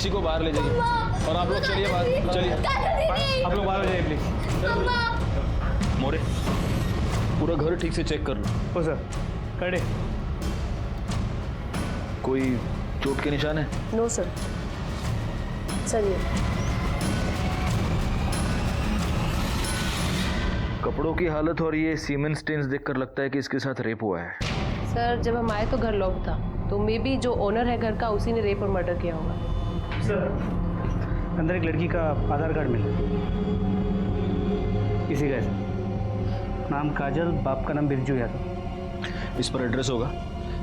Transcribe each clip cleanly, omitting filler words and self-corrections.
बच्ची को बाहर ले जाइए और आप लोग चलिए बाहर, चलिए आप लोग बाहर हो जाइए प्लीज। मोरे, पूरा घर ठीक से चेक कर लो। हो सर, खड़े। कोई चोट के निशान है? No sir. चलिए। कपड़ों की हालत और ये सीमेंट स्टेन्स देखकर लगता है कि इसके साथ रेप हुआ है। सर जब हम आए तो घर लॉक था, तो मे बी जो ओनर है घर का उसी ने रेप और मर्डर किया होगा। सर अंदर एक लड़की का आधार कार्ड मिला, इसी का है, नाम काजल, बाप का नाम बिरजू यादव। इस पर एड्रेस होगा,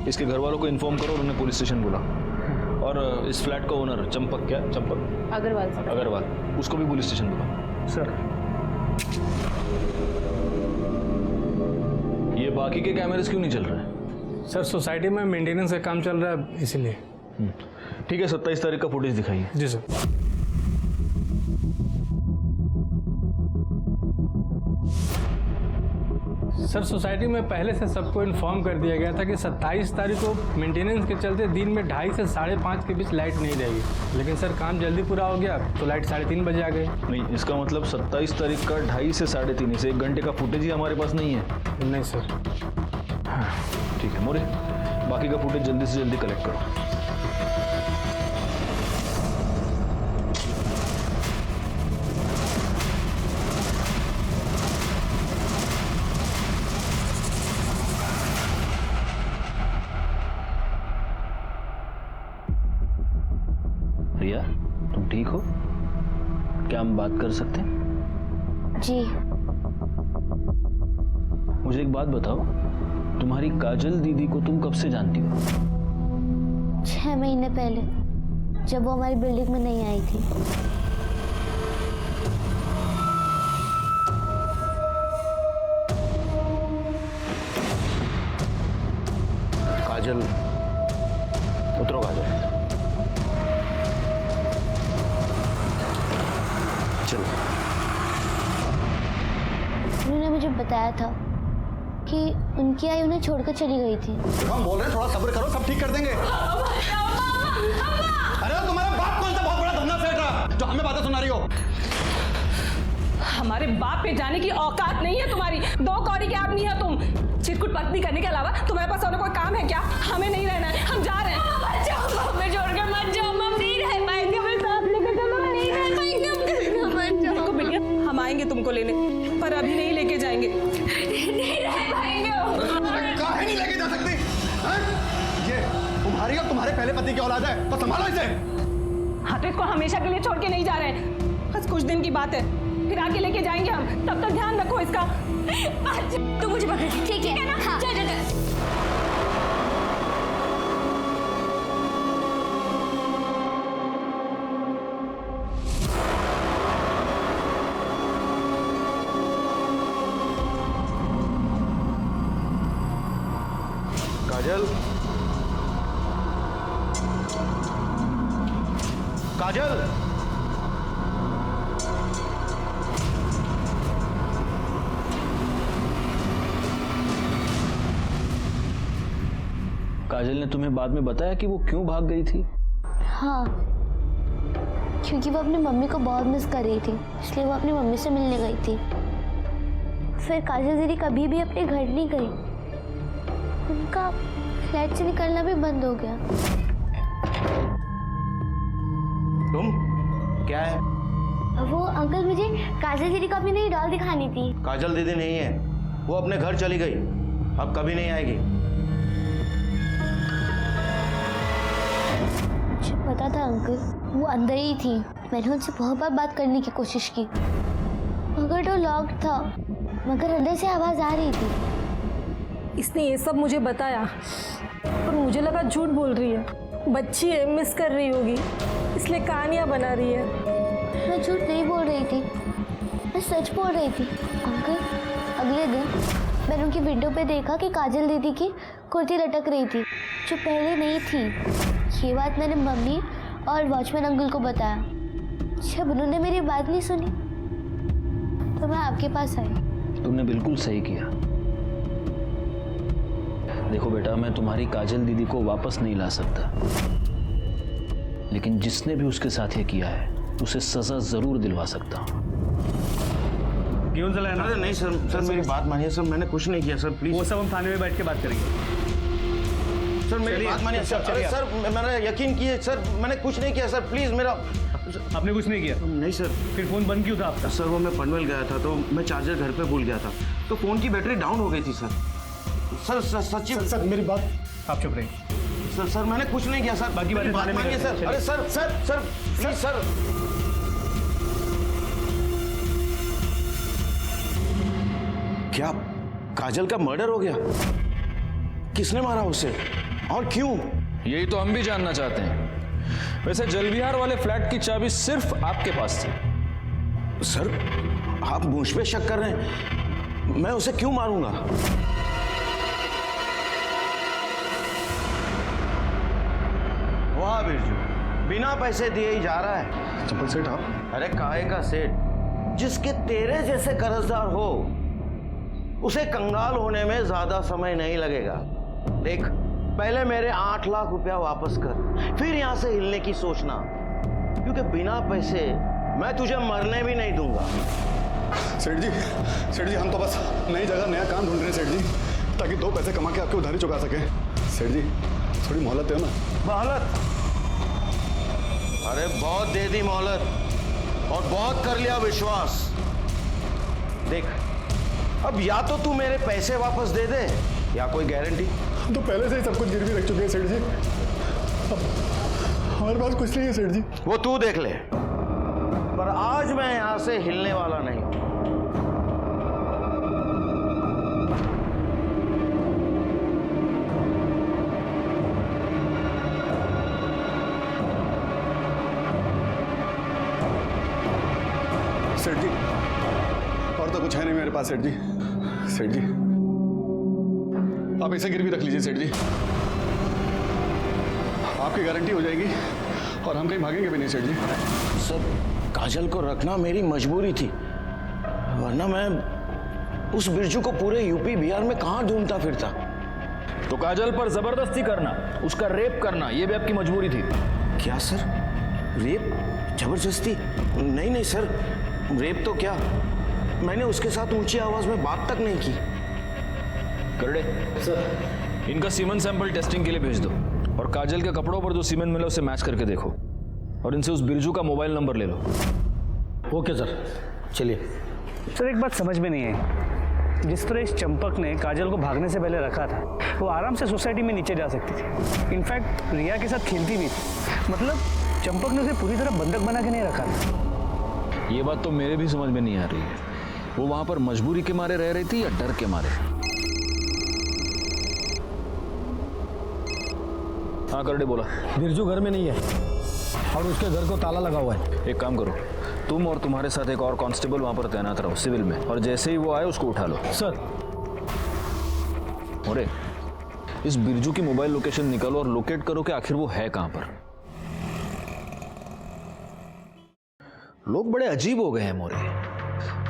इसके घर वालों को इन्फॉर्म करो और उन्हें पुलिस स्टेशन बुला। और इस फ्लैट का ओनर चंपक, क्या चंपक अग्रवाल सर। अग्रवाल, उसको भी पुलिस स्टेशन बुला। सर ये बाकी के कैमरेस क्यों नहीं चल रहे हैं? सर सोसाइटी में मेंटेनेंस का काम चल रहा है इसीलिए। ठीक है, 27 तारीख का फुटेज दिखाइए। जी सर। सर सोसाइटी में पहले से सबको इन्फॉर्म कर दिया गया था कि 27 तारीख को मेंटेनेंस के चलते दिन में 2:30 से 5:30 के बीच लाइट नहीं रहेगी, लेकिन सर काम जल्दी पूरा हो गया तो लाइट 3:30 बजे आ गई। नहीं, इसका मतलब 27 तारीख का 2:30 से 3:30 से 1 घंटे का फुटेज ही हमारे पास नहीं है। नहीं सर। ठीक है मोरे, बाकी का फुटेज जल्दी से जल्दी कलेक्ट करो। रिया, तुम ठीक हो? क्या हम बात कर सकते हैं? जी। मुझे एक बात बताओ, तुम्हारी काजल दीदी को तुम कब से जानती हो? 6 महीने पहले, जब वो हमारी बिल्डिंग में नहीं आई थी। काजल, उतरो काजल, चलो। उन्होंने मुझे बताया था कि उनकी आई उन्हें छोड़कर चली गई थी। हम बोल रहे हैं थोड़ा सब्र करो, सब ठीक कर देंगे। अरे तुम्हारा बाप कौन सा बहुत बड़ा धंधा सेठ रहा जो हमें बातें सुना रही हो? हमारे बाप पे जाने की औकात नहीं है तुम्हारी। 2 कौड़ी के आदमी है तुम। चिटकुट पत्नी करने के अलावा तुम्हारे पास और कोई काम है क्या? हमें नहीं रहना है, हम जा रहे हैं। हमें छोड़कर मत जाओ, हम नहीं रह पाएंगे। हमें साथ लेकर चलो, हम नहीं रह पाएंगे। देखो बिटिया, हम आएंगे तुमको लेने, पर अभी नहीं लेके जाएंगे। नहीं रह पाएंगे। काहे नहीं लेके जा सकती? ये तुम्हारी और तुम्हारे पहले पति की औलाद है, तो संभालो इसे। हाँ तो इसको हमेशा के लिए छोड़ के नहीं जा रहे हैं, बस कुछ दिन की बात है, फिर आके लेके जाएंगे हम। तब तक ध्यान रखो इसका। तू मुझे पकड़, ठीक है ना? हाँ। चल चल चल। काजल, काजल, काजल ने तुम्हें बाद में बताया कि वो क्यों भाग गई थी? हाँ, क्योंकि वो अपनी मम्मी को बहुत मिस कर रही थी, इसलिए वो अपनी मम्मी से मिलने गई थी। फिर काजल दीदी कभी भी अपने घर नहीं गई, उनका फ्लैट से निकलना भी बंद हो गया। तुम क्या है? वो अंकल, मुझे काजल दीदी को अपनी नई डॉल दिखानी थी। काजल दीदी नहीं है, वो अपने घर चली गई, अब कभी नहीं आएगी। मुझे पता था अंकल, वो अंदर ही थी। मैंने उनसे बहुत बार बात करने की कोशिश की, मगर डोर लॉक्ड था, मगर अंदर से आवाज आ रही थी। इसने ये सब मुझे बताया, पर मुझे लगा झूठ बोल रही है। बच्ची है, मिस कर रही होगी, इसलिए कहानियां बना रही है। मैं झूठ नहीं बोल रही थी, मैं सच बोल रही थी। अंकल, अगले दिन मैंने उनकी विंडो पे देखा कि काजल दीदी की कुर्ती लटक रही थी, जो पहले नहीं थी। ये बात मैंने मम्मी और वॉचमैन अंकल को बताया। जब उन्होंने मेरी बात नहीं सुनी तो मैं आपके पास आई। तुमने बिल्कुल सही किया। देखो बेटा, मैं तुम्हारी काजल दीदी को वापस नहीं ला सकता, लेकिन जिसने भी उसके साथ ये किया है उसे सजा जरूर दिलवा सकता हूँ। क्यों चलाया ना? अरे नहीं सर, सर मेरी बात मानिए सर, मैंने कुछ नहीं किया सर, प्लीज। वो सब हम थाने में बैठ के बात करेंगे। सर मेरी बात मानिए सर, अरे सर मैंने यकीन किए सर, मैंने कुछ नहीं किया सर, प्लीज मेरा। आपने कुछ नहीं किया? नहीं सर। फिर फोन बंद क्यों था आपका? सर वो मैं पनवेल गया था तो मैं चार्जर घर पे भूल गया था, तो फोन की बैटरी डाउन हो गई थी सर। सर सच्ची सर मेरी बात, आप चुप रहिए। सर मैंने कुछ नहीं किया सर, बाकी बातें थाने में मानिए करते हैं, सर। अरे sir sir sir please sir. क्या काजल का मर्डर हो गया? किसने मारा उसे और क्यों? यही तो हम भी जानना चाहते हैं। वैसे जलविहार वाले फ्लैट की चाबी सिर्फ आपके पास थी। सर आप मुझ पे शक कर रहे हैं, मैं उसे क्यों मारूंगा? वाह बिरजू, बिना पैसे दिए ही जा रहा है। चप्पल सेठ आप? अरे काहे का सेठ? जिसके तेरे जैसे कर्जदार हो उसे कंगाल होने में ज्यादा समय नहीं लगेगा। देख, पहले मेरे 8 लाख रुपया वापस कर, फिर यहां से हिलने की सोचना, क्योंकि बिना पैसे मैं तुझे मरने भी नहीं दूंगा। सेठ जी हम तो बस नई जगह नया काम ढूंढ रहे हैं सेठ जी, ताकि 2 पैसे कमा के आपकी उधारी चुका सके। सेठ जी थोड़ी मोहलत दो ना। मोहलत? अरे बहुत दे दी मोहलत और बहुत कर लिया विश्वास। देख, अब या तो तू मेरे पैसे वापस दे दे या कोई गारंटी। तो पहले से ही सब कुछ गिरवी रख चुके हैं सेठ जी, हमारे पास कुछ नहीं है सेठ जी। वो तू देख ले, पर आज मैं यहां से हिलने वाला नहीं। सेठ जी और तो कुछ है नहीं मेरे पास सेठ जी। सेठ जी आप इसे गिरवी रख लीजिए सेठ जी, आपकी गारंटी हो जाएगी और हम कहीं भागेंगे भी नहीं सेठ जी। सर काजल को रखना मेरी मजबूरी थी, वरना मैं उस बिरजू को पूरे यूपी बिहार में कहां ढूंढता फिरता। तो काजल पर जबरदस्ती करना, उसका रेप करना, यह भी आपकी मजबूरी थी। क्या सर? रेप? जबरदस्ती? नहीं सर, रेप तो क्या, मैंने उसके साथ ऊंची आवाज में बात तक नहीं की। करड़े सर, इनका सीमेन सैंपल टेस्टिंग के लिए भेज दो और काजल के कपड़ों पर जो सीमेन मिला उसे मैच करके देखो और इनसे उस बिरजू का मोबाइल नंबर ले लो। ओके सर, चलिए। सर एक बात समझ में नहीं आई, जिस तरह इस चंपक ने काजल को भागने से पहले रखा था, वो आराम से सोसाइटी में नीचे जा सकती थी। इनफैक्ट रिया के साथ खेलती भी थी, मतलब चंपक ने उसे पूरी तरह बंधक बना के नहीं रखा था। ये बात तो मेरे भी समझ में नहीं आ रही है, वो वहां पर मजबूरी के मारे रह रही थी या डर के मारे? हाँ करड़े बोला। बिरजू घर में नहीं है और उसके घर को ताला लगा हुआ है। एक काम करो, तुम और तुम्हारे साथ एक और कांस्टेबल वहां पर तैनात रहो सिविल में, और जैसे ही वो आए उसको उठा लो। सर। अरे इस बिरजू की मोबाइल लोकेशन निकालो और लोकेट करो कि आखिर वो है कहां पर। लोग बड़े अजीब हो गए हैं मोरे।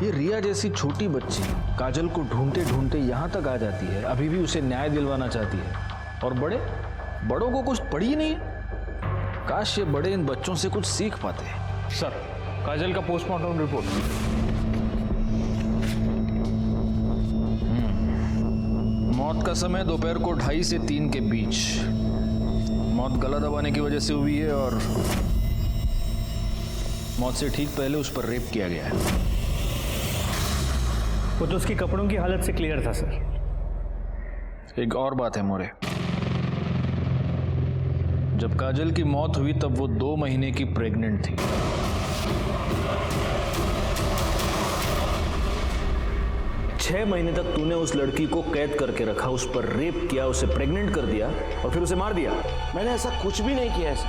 ये रिया जैसी छोटी बच्ची काजल को ढूंढते ढूंढते यहां तक आ जाती है, अभी भी उसे न्याय दिलवाना चाहती है, और बड़ों को कुछ पड़ी ही नहीं है। काश ये बड़े इन बच्चों से कुछ सीख पाते। सर काजल का पोस्टमार्टम रिपोर्ट। मौत का समय दोपहर को 2:30 से 3 के बीच। मौत गला दबाने की वजह से हुई है और मौत से ठीक पहले उस पर रेप किया गया है। वो तो उसकी कपड़ों की हालत से क्लियर था सर। एक और बात है मोरे, जब काजल की मौत हुई तब वो 2 महीने की प्रेग्नेंट थी। छह महीने तक तूने उस लड़की को कैद करके रखा, उस पर रेप किया, उसे प्रेग्नेंट कर दिया और फिर उसे मार दिया। मैंने ऐसा कुछ भी नहीं किया सर,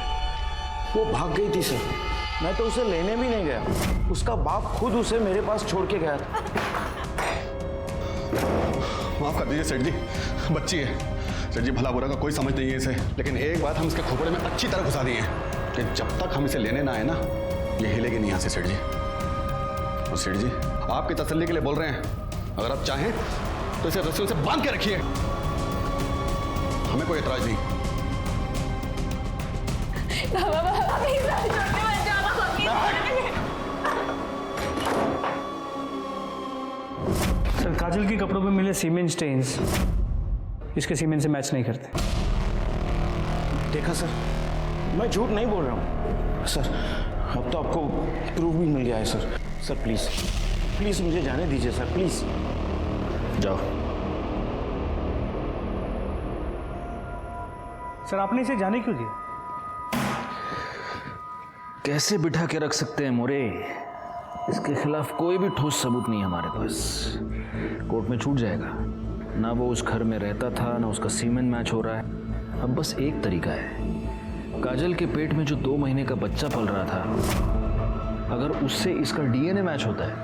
वो भाग गई थी सर, मैं तो उसे लेने भी नहीं गया, उसका बाप खुद उसे मेरे पास छोड़ के गया था। माफ कर दीजिए सेठ जी, बच्ची है सेठ जी, भला बुरा का कोई समझ नहीं है इसे, लेकिन एक बात हम इसके खोपड़े में अच्छी तरह घुसा दी है कि जब तक हम इसे लेने ना आए ना, ये हिलेगी नहीं यहाँ से सेठ जी। और सेठ जी आपकी तसल्ली के लिए बोल रहे हैं, अगर आप चाहें तो इसे रस्सियों से बांध के रखिए, हमें कोई एतराज नहीं। प्लीज सर छोड़ के मत जाओ सर काजल के कपड़ों पे मिले सीमेंट स्टेन्स इसके सीमेंट से मैच नहीं करते। देखा सर, मैं झूठ नहीं बोल रहा हूँ सर। अब तो आपको प्रूफ भी मिल गया है सर। सर प्लीज प्लीज मुझे जाने दीजिए सर, प्लीज जाओ। सर आपने इसे जाने क्यों दिया? कैसे बिठा के रख सकते हैं मोरे? इसके खिलाफ कोई भी ठोस सबूत नहीं है हमारे पास। कोर्ट में छूट जाएगा। ना वो उस घर में रहता था, ना उसका सीमेंट मैच हो रहा है। अब बस एक तरीका है, काजल के पेट में जो 2 महीने का बच्चा पल रहा था, अगर उससे इसका डीएनए मैच होता है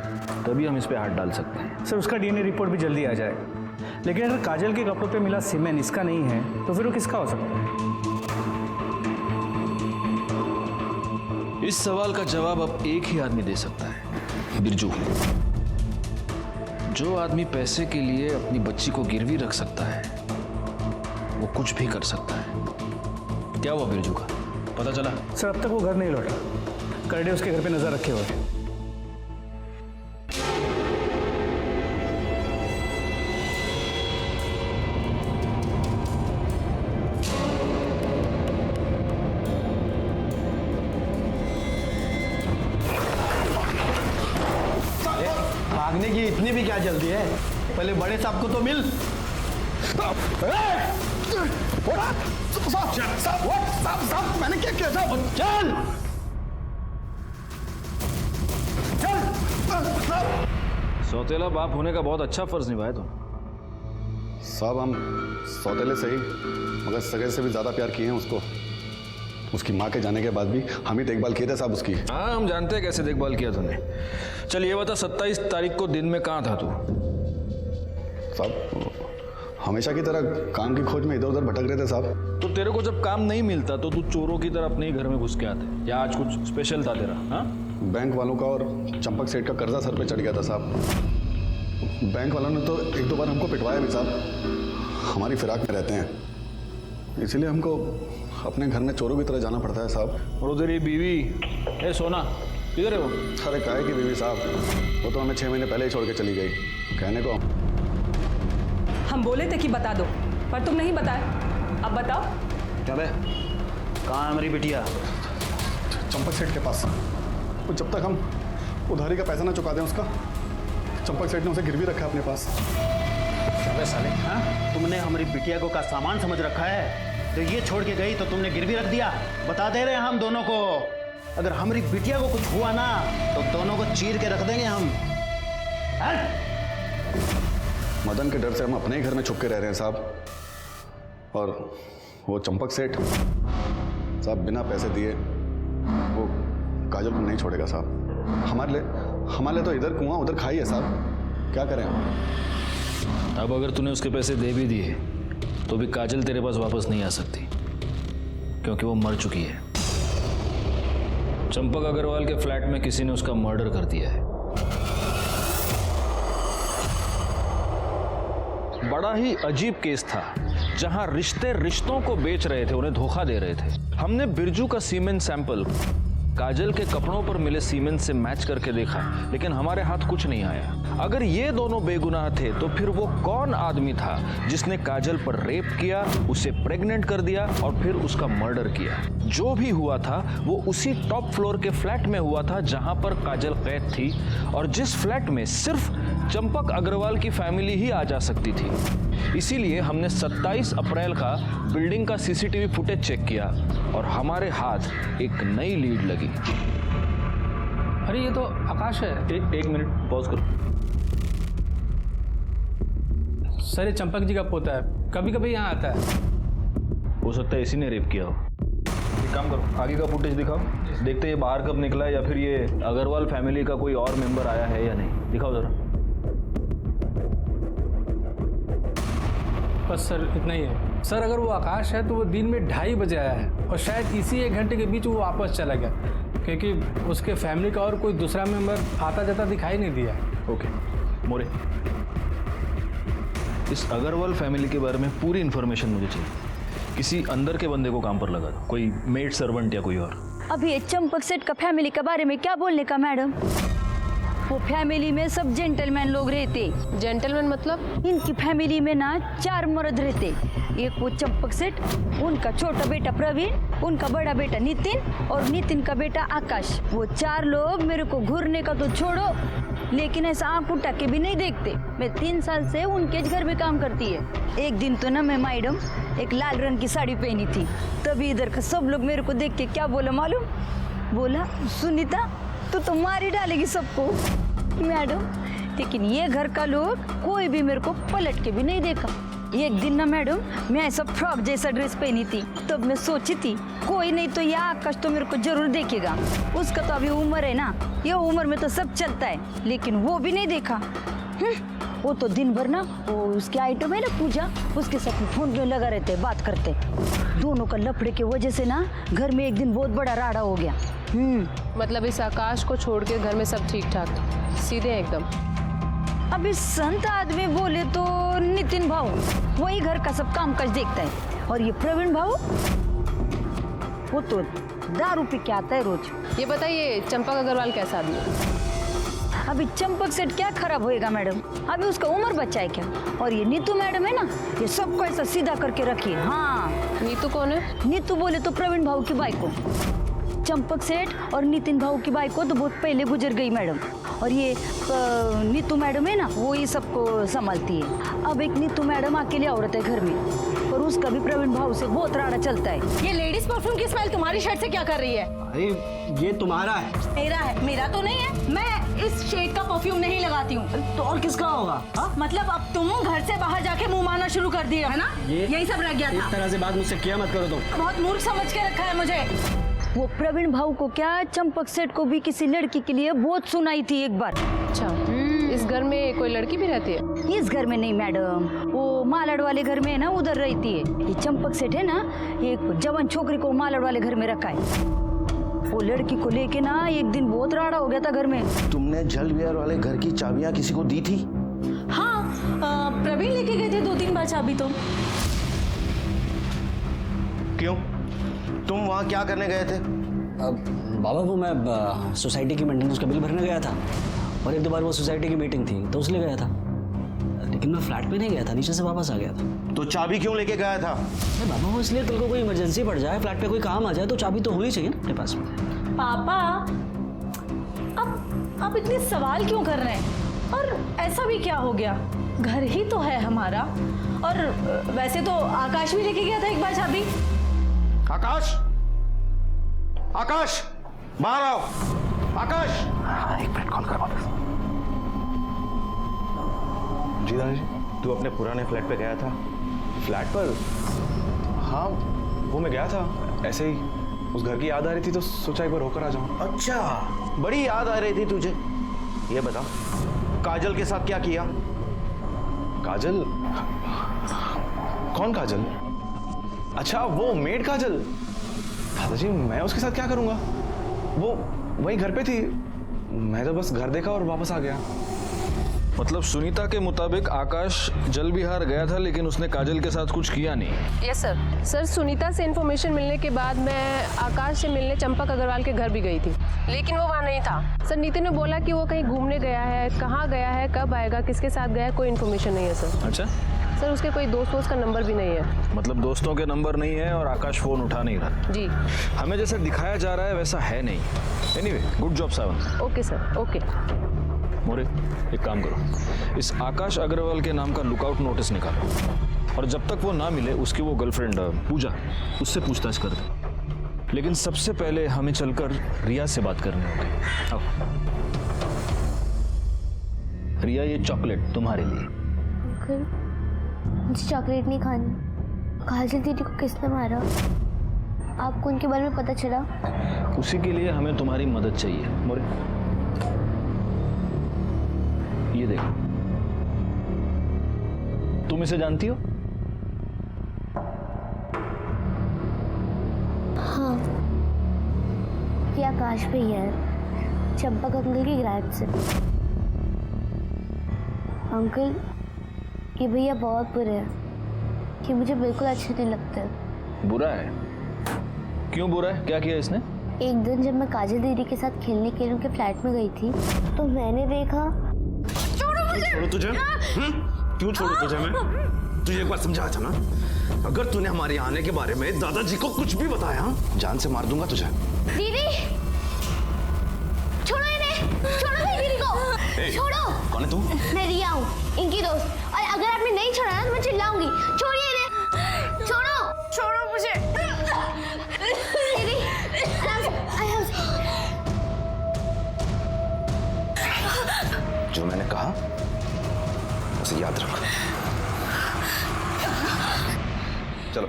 तभी हम इस पे हाथ डाल सकते हैं। सर उसका डीएनए रिपोर्ट भी जल्दी आ जाएगा, लेकिन अगर काजल के कपड़ों पे मिला सीमेंट इसका नहीं है तो फिर वो किसका हो सकता है? इस सवाल का जवाब अब एक ही आदमी दे सकता है, बिरजू। जो आदमी पैसे के लिए अपनी बच्ची को गिरवी रख सकता है वो कुछ भी कर सकता है। क्या हुआ बिरजू का, पता चला? सर अब तक वो घर नहीं लौटा। करडे उसके घर पे नजर रखे हुए हैं। भागने की इतनी भी क्या जल्दी है? पहले बड़े साहब को तो मिल। साहब मैंने क्या किया साहब? चल चल। सौतेला बाप होने का बहुत अच्छा फर्ज निभाया तुम। साहब हम सौतेले से ही मगर सगे से भी ज़्यादा प्यार किए हैं उसको। उसकी माँ के जाने के बाद भी हम ही देखभाल किए थे साहब उसकी। हाँ हम जानते हैं कैसे देखभाल किया तूने। चल ये बता, 27 तारीख को दिन में कहाँ था तू? साहब हमेशा की तरह काम की खोज में इधर उधर भटक रहे थे साहब। तो तेरे को जब काम नहीं मिलता तो तू चोरों की तरह अपने ही घर में घुस के आते, या आज कुछ स्पेशल था तेरा? हाँ बैंक वालों का और चंपक सेठ का कर्जा सर पे चढ़ गया था साहब। बैंक वालों ने तो 1-2 बार हमको पिटवाया भी साहब। हमारी फिराक में रहते हैं, इसीलिए हमको अपने घर में चोरों की तरह जाना पड़ता है साहब। और उधर ये बीवी, ए सोना, किधर है वो? अरे काहे की बीवी साहब, वो तो हमें 6 महीने पहले ही छोड़ के चली गई। कहने को हम बोले थे कि बता दो, पर तुम नहीं बताए। अब बताओ। क्या बे, कहाँ है हमारी बिटिया? चंपक सेठ के पास। तो जब तक हम उधारी का पैसा ना चुका दें उसका, चंपक सेठ ने उसे गिरवी रखा है अपने पास। अबे साले, हाँ तुमने हमारी बिटिया को का सामान समझ रखा है? तो ये छोड़ के गई तो तुमने गिरवी रख दिया। बता दे रहे हैं हम दोनों को, अगर हमारी बिटिया को कुछ हुआ ना तो दोनों को चीर के रख देंगे हम। मदन के डर से हम अपने ही घर में छुप के रह रहे हैं साहब। और वो चंपक सेठ साहब बिना पैसे दिए वो काजल को नहीं छोड़ेगा साहब। हमारे लिए तो इधर कुआं उधर खाई है साहब। क्या करें हम? अब अगर तूने उसके पैसे दे भी दिए तो भी काजल तेरे पास वापस नहीं आ सकती, क्योंकि वो मर चुकी है। चंपक अग्रवाल के फ्लैट में किसी ने उसका मर्डर कर दिया है। बड़ा ही अजीब केस था, जहां रिश्ते रिश्तों को बेच रहे थे, उन्हें धोखा दे रहे थे। हमने बिरजू का सीमेंट सैंपल काजल के कपड़ों पर मिले सीमेंट से मैच करके देखा, लेकिन हमारे हाथ कुछ नहीं आया। अगर ये दोनों बेगुनाह थे तो फिर वो कौन आदमी था जिसने काजल पर रेप किया, उसे प्रेग्नेंट कर दिया और फिर उसका मर्डर किया? जो भी हुआ था वो उसी टॉप फ्लोर के फ्लैट में हुआ था जहां पर काजल कैद थी, और जिस फ्लैट में सिर्फ चंपक अग्रवाल की फैमिली ही आ जा सकती थी। इसीलिए हमने 27 अप्रैल का बिल्डिंग का सीसीटीवी फुटेज चेक किया और हमारे हाथ एक नई लीड लगी। अरे ये तो आकाश है। एक मिनट पॉज करो। सर ये चंपक जी का पोता है, कभी कभी यहाँ आता है। हो सकता है इसी ने रेप किया हो। एक काम करो, आगे का फुटेज दिखाओ, देखते हैं ये बाहर कब निकला है या फिर ये अग्रवाल फैमिली का कोई और मेंबर आया है या नहीं। दिखाओ जरा। बस सर इतना ही है। सर अगर वो आकाश है तो वो दिन में 2:30 बजे आया है और शायद इसी 1 घंटे के बीच वो वापस चला गया, क्योंकि उसके फैमिली का और कोई दूसरा मेंबर आता जाता दिखाई नहीं दिया। ओके मोरे, इस अग्रवाल फैमिली के बारे में पूरी इन्फॉर्मेशन मुझे चाहिए किसी अंदर के बंदे को काम पर लगा दो, कोई मेड सर्वेंट या कोई और। अभी ये चंपक सेठ का फैमिली के बारे में क्या बोलने का मैडम? वो फैमिली में सब जेंटलमैन लोग रहते। जेंटलमैन मतलब? इनकी फैमिली में ना 4 मर्द रहते। एक वो चंपक सेठ, उनका छोटा बेटा प्रवीण, उनका बड़ा बेटा नितिन और नितिन का बेटा आकाश। वो 4 लोग मेरे को घूरने का तो छोड़ो, लेकिन ऐसा आंख उठा के भी नहीं देखते। मैं 3 साल से उनके घर में काम करती है। एक दिन तो ना मैं मैडम एक लाल रंग की साड़ी पहनी थी, तभी इधर का सब लोग मेरे को देख के क्या बोला मालूम? बोला, सुनीता तू तो मार ही डालेगी सबको। मैडम, लेकिन ये घर का लोग कोई भी मेरे को पलट के भी नहीं देखा। एक दिन ना मैडम मैं ऐसा फ्रॉक जैसा ड्रेस पहनी थी, तब मैं सोची थी कोई नहीं तो यह आकाश तो मेरे को जरूर देखेगा। उसका तो अभी उम्र है ना, ये उम्र में तो सब चलता है, लेकिन वो भी नहीं देखा। वो तो दिन भर ना वो उसके आइटम है ना पूजा, उसके साथ फोन में लगा रहते, बात करते। दोनों का लफड़े की वजह से ना घर में एक दिन बहुत बड़ा राड़ा हो गया। मतलब इस आकाश को छोड़ के घर में सब ठीक ठाक, सीधे हैं एकदम। अभी संत आदमी बोले तो नितिन भाऊ वही घर का सब काम काज देखता है, और ये प्रवीण भाऊ वो तो दारू पी के आता है रोज। ये बताइए चंपक अग्रवाल कैसा आदमी है? अभी चंपक सेठ क्या खराब होएगा मैडम, अभी उसका उम्र बच्चा है क्या? और ये नीतू मैडम है ना, ये सबको ऐसा सीधा करके रखी है। हाँ, नीतू कौन है? नीतू बोले तो प्रवीण भाऊ की बाइको। चंपक सेठ और नितिन भाऊ की बाइको तो बहुत पहले गुजर गई मैडम, और ये नीतू मैडम है ना, वो ये सबको संभालती है। अब एक नीतू मैडम अकेली औरत है घर में, और उसका भी प्रवीण भाऊ से बहुत राड़ा चलता है। ये लेडीज परफ्यूम की स्मेल तुम्हारी शर्ट से क्या कर रही है? अरे ये तुम्हारा है। मेरा है? मेरा तो नहीं है, मैं इस शेड का परफ्यूम नहीं लगाती हूँ। तो और किसका होगा? हा? मतलब अब तुम घर से बाहर जाके मुंह मारना शुरू कर दिए है ना? यही सब रह गया था। इस तरह से बात मुझसे किया मत करो तुम। बहुत मूर्ख समझ के रखा है मुझे। वो प्रवीण भाऊ को क्या, चंपक सेठ को भी किसी लड़की के लिए बहुत सुनाई थी एक बार। अच्छा, इस घर में कोई लड़की भी रहती है? इस घर में नहीं मैडम, वो मालाड वाले घर में है ना, उधर रहती है। ये चंपक सेठ है ना, एक जवान छोकरी को मालाड वाले घर में रखा है। वो लड़की को लेके ना एक दिन बहुत राड़ा हो गया था घर में। तुमने जल विहार वाले घर की चाबियां किसी को दी थी? हाँ, प्रवीण लेके गए थे 2-3 बार चाबी तो। क्यों? तुम वहाँ क्या करने गए थे? बाबा वो मैं सोसाइटी की मेंटेनेंस का बिल भरने गया था, और 1-2 बार वो सोसाइटी की मीटिंग थी तो उसलिए गया था, लेकिन मैं फ्लैट पे नहीं गया था, नीचे से वापस आ गया था। तो चाबी क्यों लेके गया था? अरे बाबा वो इसलिए कल को कोई इमरजेंसी पड़ जाए, फ्लैट पे कोई काम आ जाए तो चाबी तो होनी चाहिए ना अपने पास में। पापा अब इतने सवाल क्यों कर रहे हैं? और ऐसा भी क्या हो गया, घर ही तो है हमारा। और वैसे तो आकाश भी लेके गया था एक बार चाबी। आकाश, आकाश बाहर आओ। आकाश, 1 मिनट कॉल कर वापस। जी दादाजी, तू अपने पुराने फ्लैट पे गया था? फ्लैट पर? हाँ, वो मैं गया था, ऐसे ही उस घर की याद आ रही थी तो सोचा एक बार होकर आ जाऊं। अच्छा, बड़ी याद आ रही थी तुझे। ये बता, काजल के साथ क्या किया? काजल? कौन काजल? अच्छा, वो मेड काजल। दादाजी मैं उसके साथ क्या करूंगा, वो वही घर पे थी, मैं तो बस घर देखा और वापस आ गया। मतलब सुनीता के मुताबिक आकाश जल विहार गया था, लेकिन उसने काजल के साथ कुछ किया नहीं। Yes sir. सर, सुनीता से इन्फॉर्मेशन मिलने के बाद मैं आकाश से मिलने चंपक अग्रवाल के घर भी गई थी, लेकिन वो वहाँ नहीं था। सर, नितिन ने बोला कि वो कहीं घूमने गया है, कहाँ गया है, कब आएगा, किसके साथ गया है, कोई इन्फॉर्मेशन नहीं है सर। अच्छा सर, उसके कोई दोस्त का नंबर भी नहीं है। मतलब दोस्तों के नंबर नहीं है और आकाश फोन उठा नहीं रहा। जी, हमें जैसा दिखाया जा रहा है वैसा है नहीं। Anyway, good job Sawan. Okay sir, okay. More, एक काम करो, इस आकाश अग्रवाल के नाम का लुकआउट नोटिस निकालो, और जब तक वो ना मिले उसकी वो गर्लफ्रेंड पूजा, उससे पूछताछ कर दे। लेकिन सबसे पहले हमें चलकर रिया से बात करनी होगी। आओ रिया, ये चॉकलेट तुम्हारे लिए। अंकल, मुझे चॉकलेट नहीं खानी। काजल दीदी को किसने मारा? आपको उनके बारे में पता चला? उसी के लिए हमें तुम्हारी मदद चाहिए। मोरे, ये देखो, तुम इसे जानती हो? हाँ, ये आकाश भैया है, चंपक अंकल की ग्रैंड से। अंकल, ये भैया बहुत बुरे हैं, ये मुझे बिल्कुल अच्छे नहीं लगते। बुरा है? क्यों बुरा है? क्या किया इसने? एक दिन जब मैं काजल दीदी के साथ खेलने के लिए उनके फ्लैट में गई थी तो मैंने देखा। छोड़ो तुझे? क्यों छोड़ू तुझे मैं? तुझे एक बार समझाया था ना, अगर तूने हमारे यहाँ आने के बारे में दादाजी को कुछ भी बताया जान से मार दूंगा तुझे। दीदी छोड़ो इन्हें, छोड़ो मेरी दीदी को, छोड़ो। कौन है तू? मैं रिया हूँ, इनकी दोस्त, और अगर आपने नहीं छोड़ा ना तो मैं चिल्लाऊंगी। छोड़िए इन्हें, छोड़ो, छोड़ो मुझे। दीदी जो मैंने कहा उसे याद रख। चलो।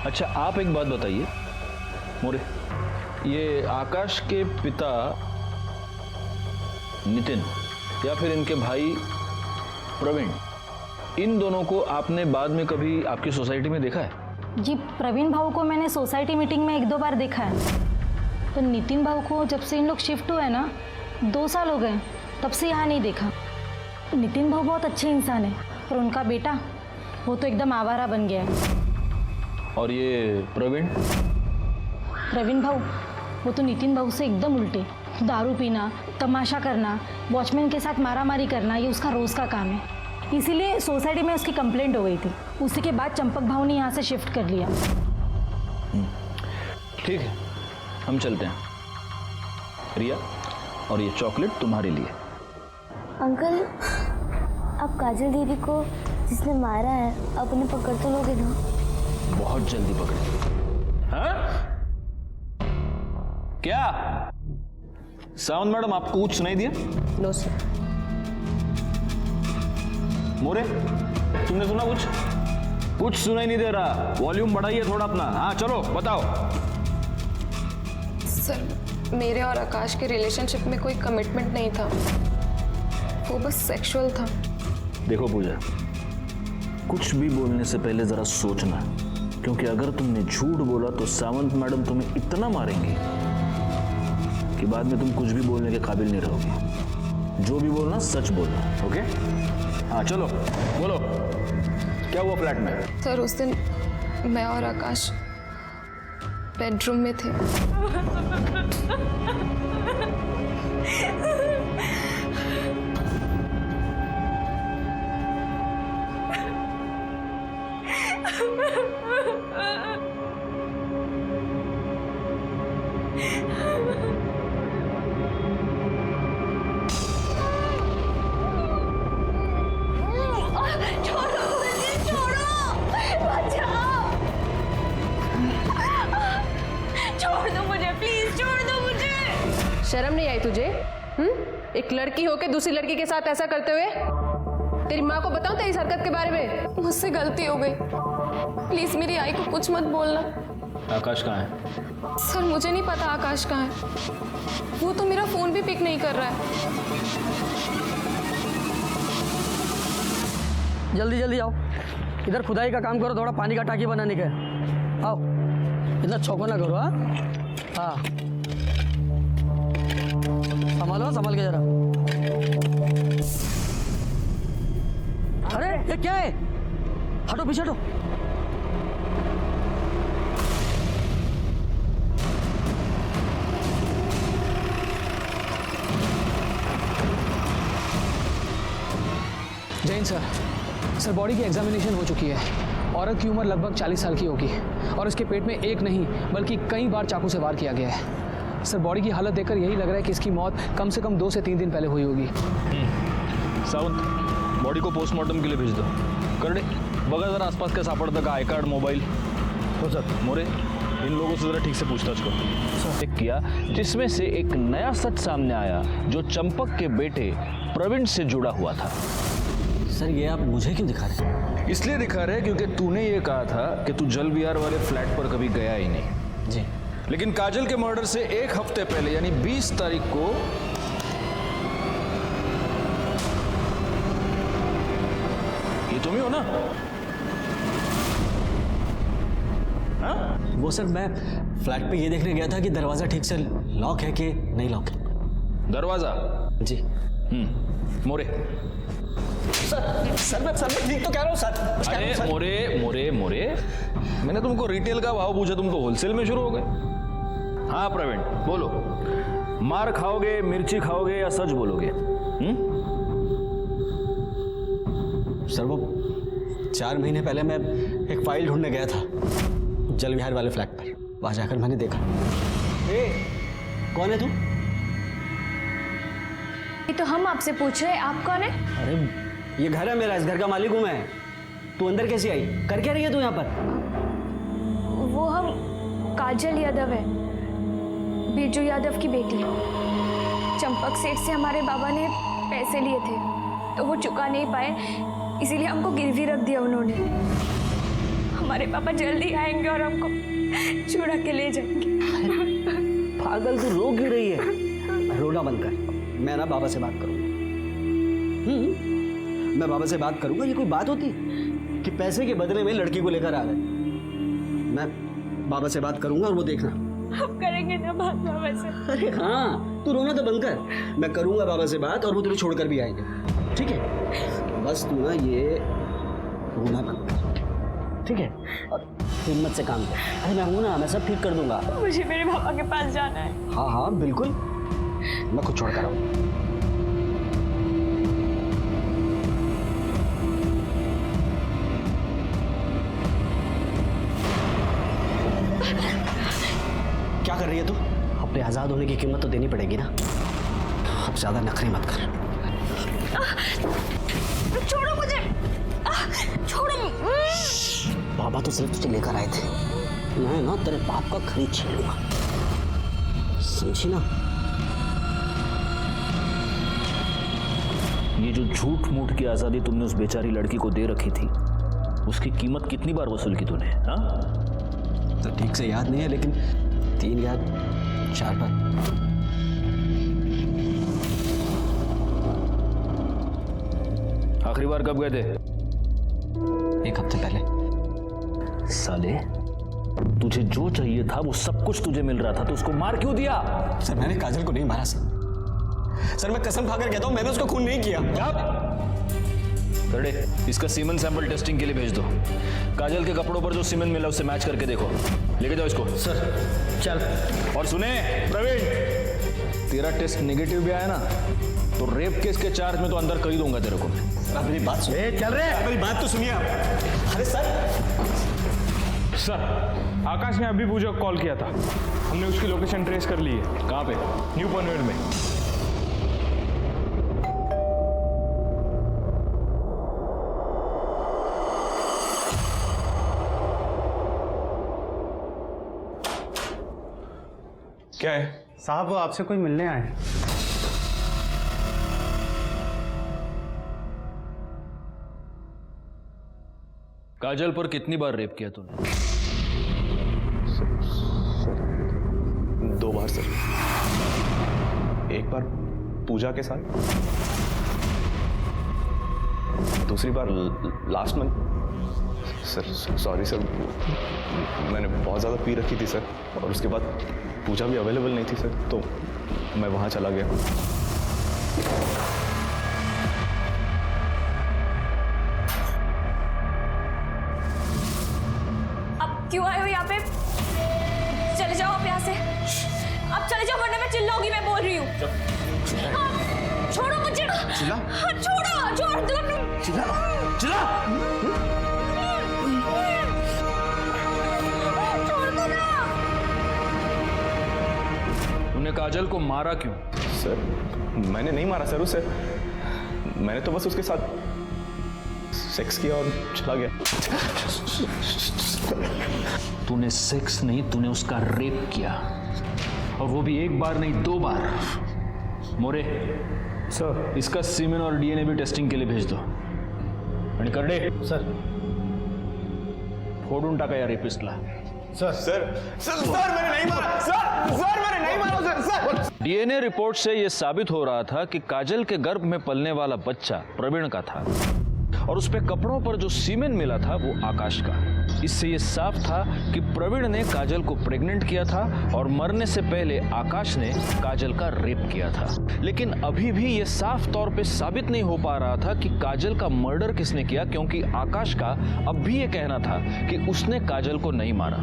अच्छा, आप एक बात बताइए मोरे, ये आकाश के पिता नितिन या फिर इनके भाई प्रवीण, इन दोनों को आपने बाद में कभी आपकी सोसाइटी में देखा है? जी, प्रवीण भाऊ को मैंने सोसाइटी मीटिंग में 1-2 बार देखा है। तो नितिन भाऊ को जब से इन लोग शिफ्ट हुए ना, 2 साल हो गए, तब से यहाँ नहीं देखा। नितिन भाऊ बहुत अच्छे इंसान है, पर उनका बेटा वो तो एकदम आवारा बन गया है। और ये प्रवीण भाऊ वो तो नितिन भाऊ से एकदम उल्टे। दारू पीना, तमाशा करना, वॉचमैन के साथ मारामारी करना, ये उसका रोज़ का काम है। इसीलिए सोसाइटी में उसकी कंप्लेंट हो गई थी। उसी के बाद चंपक भाऊ ने यहाँ से शिफ्ट कर लिया। ठीक है, हम चलते हैं। रिया, और ये चॉकलेट तुम्हारे लिए। अंकल, आप काजल दीदी को जिसने मारा है अपने पकड़ तो लोगे ना? बहुत जल्दी पकड़े। हाँ? क्या सावंत मैडम, आपको कुछ सुनाई दिया? No sir. मोरे, तुमने सुना कुछ? कुछ सुनाई नहीं दे रहा। वॉल्यूम बढ़ाइए थोड़ा अपना। हाँ चलो बताओ। सर, मेरे और आकाश के रिलेशनशिप में कोई कमिटमेंट नहीं था, वो बस सेक्सुअल था। देखो पूजा, कुछ भी बोलने से पहले जरा सोचना, क्योंकि अगर तुमने झूठ बोला तो सावंत मैडम तुम्हें इतना मारेंगी कि बाद में तुम कुछ भी बोलने के काबिल नहीं रहोगे। जो भी बोलना सच बोलना, ओके? हाँ चलो बोलो, क्या हुआ फ्लैट में? सर, उस दिन मैं और आकाश बेडरूम में थे। शर्म नहीं आई तुझे? एक लड़की होके दूसरी लड़की के साथ ऐसा करते हुए? तेरी माँ को बताऊं तेरी हरकत के बारे में? मुझसे गलती हो गई, प्लीज मेरी आई को कुछ मत बोलना। आकाश कहाँ है? सर, मुझे नहीं पता आकाश कहाँ है। वो तो मेरा फोन भी पिक नहीं कर रहा है। जल्दी जल्दी आओ, इधर खुदाई का काम करो, थोड़ा पानी का टाकी बनाने का है। आओ, इतना चौको ना करो। हाँ, संभालो, संभाल के जरा। अरे ये क्या है? हटो, पीछे हटो। जैन सर, बॉडी की एग्जामिनेशन हो चुकी है। औरत की उम्र लगभग 40 साल की होगी और उसके पेट में एक नहीं बल्कि कई बार चाकू से वार किया गया है। सर, बॉडी की हालत देखकर यही लग रहा है कि इसकी मौत कम से कम 2 से 3 दिन पहले हुई होगी। सावंत, बॉडी को पोस्टमार्टम के लिए भेज दो। करडे, बगा जरा आसपास का सापड़ता का आई कार्ड, मोबाइल। तो सर मोरे, इन लोगों से जरा ठीक से पूछताछ करो। चेक किया जिसमें से एक नया सच सामने आया जो चंपक के बेटे प्रवीण से जुड़ा हुआ था। सर, ये आप मुझे क्यों दिखा रहे हैं? इसलिए दिखा रहे क्योंकि तूने ये कहा था कि तू जल विहार वाले फ्लैट पर कभी गया ही नहीं। जी, लेकिन काजल के मर्डर से 1 हफ्ते पहले यानी 20 तारीख को ये तुम ही हो ना? हाँ? वो सर, मैं फ्लैट पे ये देखने गया था कि दरवाजा ठीक से लॉक है कि नहीं लॉक है। दरवाजा? जी। मोरे। सर सर मैं ठीक तो कह रहा हूँ सर। अरे मोरे मोरे मोरे, मैंने तुमको रिटेल का भाव पूछा, तुम तो होलसेल में शुरू हो गए। हाँ प्रवीण बोलो, मार खाओगे, मिर्ची खाओगे या सच बोलोगे? सर वो 4 महीने पहले मैं एक फाइल ढूंढने गया था जल विहार वाले फ्लैट पर। वहां जाकर मैंने देखा। ए, कौन है तू? ये तो हम आपसे पूछ रहे हैं, आप कौन है? अरे ये घर है मेरा, इस घर का मालिक हूं मैं। तू अंदर कैसी आई? कर क्या रही है तू यहाँ पर? वो हम काजल यादव है, बिरजू यादव की बेटी। चंपक सेठ से हमारे बाबा ने पैसे लिए थे तो वो चुका नहीं पाए, इसीलिए हमको गिरवी रख दिया उन्होंने। हमारे पापा जल्दी आएंगे और हमको छुड़ा के ले जाएंगे। पागल तू रो क्यों रही है? रोना बंद कर, मैं ना बाबा से बात करूंगा। मैं बाबा से बात करूंगा। ये कोई बात होती कि पैसे के बदले में लड़की को लेकर आ गए? मैं बाबा से बात करूंगा और वो देखना। हम करेंगे ना बात बाबा से। अरे हाँ, तू रोना तो बंद कर, मैं करूंगा बाबा से बात और वो तुझे छोड़कर भी आएंगे, ठीक है? बस तू ना ये रोना बंद कर, ठीक है? और हिम्मत से काम कर। अरे मैं हूं ना, मैं सब ठीक कर दूंगा। मुझे मेरे पापा के पास जाना है। हाँ हाँ बिल्कुल, मैं खुद छोड़ कर आऊंगा। क्या कर रही है तू? अपने आजाद होने की कीमत तो देनी पड़ेगी ना। अब ज्यादा नखरे मत कर। छोड़ो मुझे, छोड़ो। बाबा तो सिर्फ तुझे लेकर आए थे, मैं ना तेरे बाप का खरीद छीन लूंगा, समझी ना? ये जो झूठ मूठ की आजादी तुमने उस बेचारी लड़की को दे रखी थी, उसकी कीमत कितनी बार वसूल की तूने? हाँ तो ठीक से याद नहीं है, लेकिन 3 या 4 बार। आखिरी बार कब गए थे? 1 हफ्ते पहले। साले, तुझे जो चाहिए था वो सब कुछ तुझे मिल रहा था, तो उसको मार क्यों दिया? सर मैंने काजल को नहीं मारा सर, मैं कसम खाकर कहता हूं मैंने उसका खून नहीं किया। करड़े, इसका सीमेंट सैंपल टेस्टिंग के लिए भेज दो। काजल के कपड़ों पर जो सीमेंट मिला उससे मैच करके देखो। लेके जाओ इसको। सर चल। और सुने प्रवीण, तेरा टेस्ट नेगेटिव भी आया ना तो रेप केस के चार्ज में तो अंदर कर ही दूंगा तेरे को। मेरी बात सुन। चल रहे, मेरी बात तो सुनिए आप। अरे सर, आकाश ने अभी पूजा को कॉल किया था, हमने उसकी लोकेशन ट्रेस कर ली है। कहाँ पे? न्यू पनवेल में। क्या है साहब? वो आपसे कोई मिलने आए हैं। काजल पर कितनी बार रेप किया तूने? 2 बार सर। एक बार पूजा के साथ, दूसरी बार last month. Sir sorry sir, मैंने बहुत ज़्यादा पी रखी थी सर, और उसके बाद पूजा भी अवेलेबल नहीं थी सर, तो मैं वहाँ चला गया। अब क्यों आए हो यहाँ पे? चले जाओ आप यहाँ से, अब चले जाओ वरना मैं चिल्लाऊंगी। मैं बोल रही हूँ। छोड़ो मुझे। चिल्ला? छोड़ो, छोड़ दो। चिल्ला, चिल्ला। छोड़ दो ना। तूने काजल को मारा क्यों? सर मैंने नहीं मारा सर उसे, मैंने तो बस उसके साथ सेक्स किया और चला गया। तूने सेक्स नहीं, तूने उसका रेप किया, और वो भी 1 बार नहीं 2 बार। मोरे सर, इसका सीमेन और डीएनए भी टेस्टिंग के लिए भेज दो। आणि करडे सर, फोडून टाका या रेपिस्टला। सर सर सर सर मैंने नहीं मारा सर मैंने नहीं मारा सर। डीएनए रिपोर्ट से यह साबित हो रहा था कि काजल के गर्भ में पलने वाला बच्चा प्रवीण का था, और उस पे कपड़ों पर जो सीमेन मिला था वो आकाश का। इससे ये साफ था कि प्रवीण ने काजल को प्रेग्नेंट किया था और मरने से पहले आकाश ने काजल का रेप किया था। लेकिन अभी भी ये साफ तौर पे साबित नहीं हो पा रहा था कि काजल का मर्डर किसने किया, क्योंकि आकाश का अब भी ये कहना था कि उसने काजल को नहीं मारा।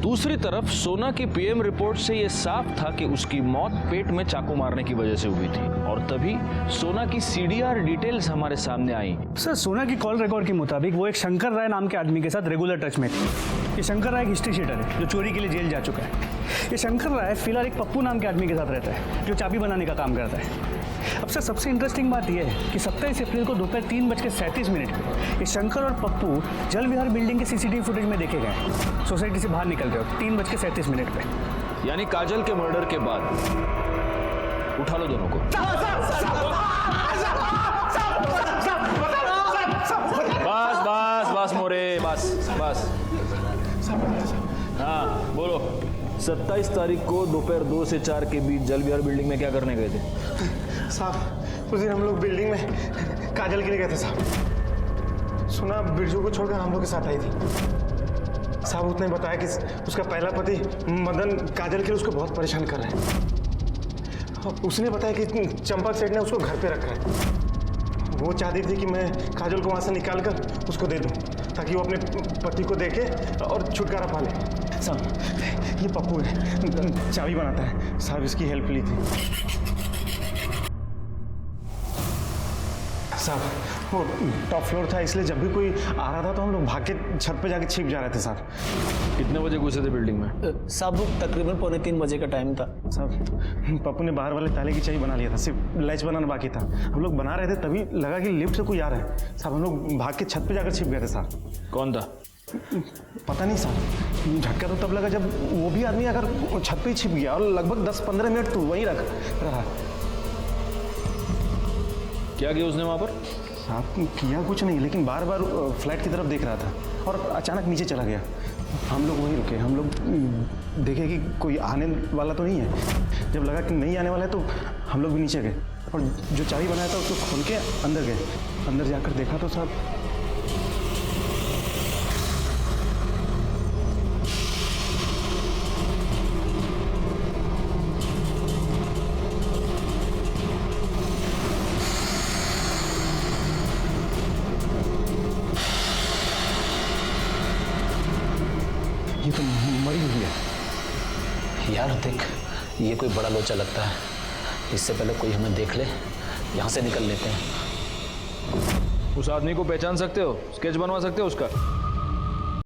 दूसरी तरफ सोना की पीएम रिपोर्ट से ये साफ था कि उसकी मौत पेट में चाकू मारने की वजह से हुई थी। और तभी सोना की सीडीआर डिटेल्स हमारे सामने आई। सर, सोना की कॉल रिकॉर्ड के मुताबिक वो एक शंकर राय नाम के आदमी के साथ रेगुलर टच में थी। ये शंकर राय एक हिस्ट्री शीटर है जो चोरी के लिए जेल जा चुका है। ये शंकर राय फिलहाल एक पप्पू नाम के आदमी के साथ रहता है जो चाबी बनाने का काम करता है। अब सर, सबसे इंटरेस्टिंग बात यह है कि 27 अप्रैल को दोपहर 3:37 पे ये शंकर और पप्पू जल विहार बिल्डिंग के सीसीटीवी फुटेज में देखे गए सोसाइटी से बाहर निकल रहे हो 3:37 पे। यानी काजल के मर्डर के बाद। उठा लो दोनों को। बस बस बस मोरे, बस बस। हाँ बोलो, 27 तारीख को दोपहर 2 से 4 के बीच जल विहार बिल्डिंग में क्या करने गए थे? साहब, उस दिन हम लोग बिल्डिंग में काजल के लिए गए थे साहब। सुना बिरजू को छोड़कर हम लोग के साथ आई थी साहब। उसने बताया कि उसका पहला पति मदन काजल के लिए उसको बहुत परेशान कर रहा है। उसने बताया कि चंपक सेठ ने उसको घर पे रखा है। वो चाहती थी कि मैं काजल को वहाँ से निकाल कर उसको दे दूँ ताकि वो अपने पति को देखे और छुटकारा पा ले। साहब, ये पप्पू है, चाबी बनाता है साहब, इसकी हेल्प ली थी साहब। वो टॉप फ्लोर था, इसलिए जब भी कोई आ रहा था तो हम लोग भाग के छत पे जाके छिप जा रहे थे साहब। कितने बजे घुसे थे बिल्डिंग में? साहब तकरीबन 2:45 बजे का टाइम था साहब। पप्पू ने बाहर वाले ताले की चाबी बना लिया था, सिर्फ लैच बनाना बाकी था। हम लोग बना रहे थे, तभी लगा कि लिफ्ट से कोई आ रहा है साहब। हम लोग भाग के छत पे जाकर छिप गए थे साहब। कौन था? पता नहीं साहब, झटका तो तब लगा जब वो भी आदमी अगर छत पे ही छिप गया और लगभग 10-15 मिनट तो वहीं रहा। क्या किया उसने वहां पर? साहब किया कुछ नहीं, लेकिन बार बार फ्लैट की तरफ देख रहा था और अचानक नीचे चला गया। हम लोग वहीं रुके, हम लोग देखे कि कोई आने वाला तो नहीं है। जब लगा कि नहीं आने वाला है तो हम लोग भी नीचे गए और जो चाबी बनाया था उसको खोल के अंदर गए। अंदर जाकर देखा तो साहब ये तो मरी हुई है। यार देख, ये कोई बड़ा लोचा लगता है। इससे पहले कोई हमें देख ले, यहाँ से निकल लेते हैं। उस आदमी को पहचान सकते हो? स्केच बनवा सकते हो उसका?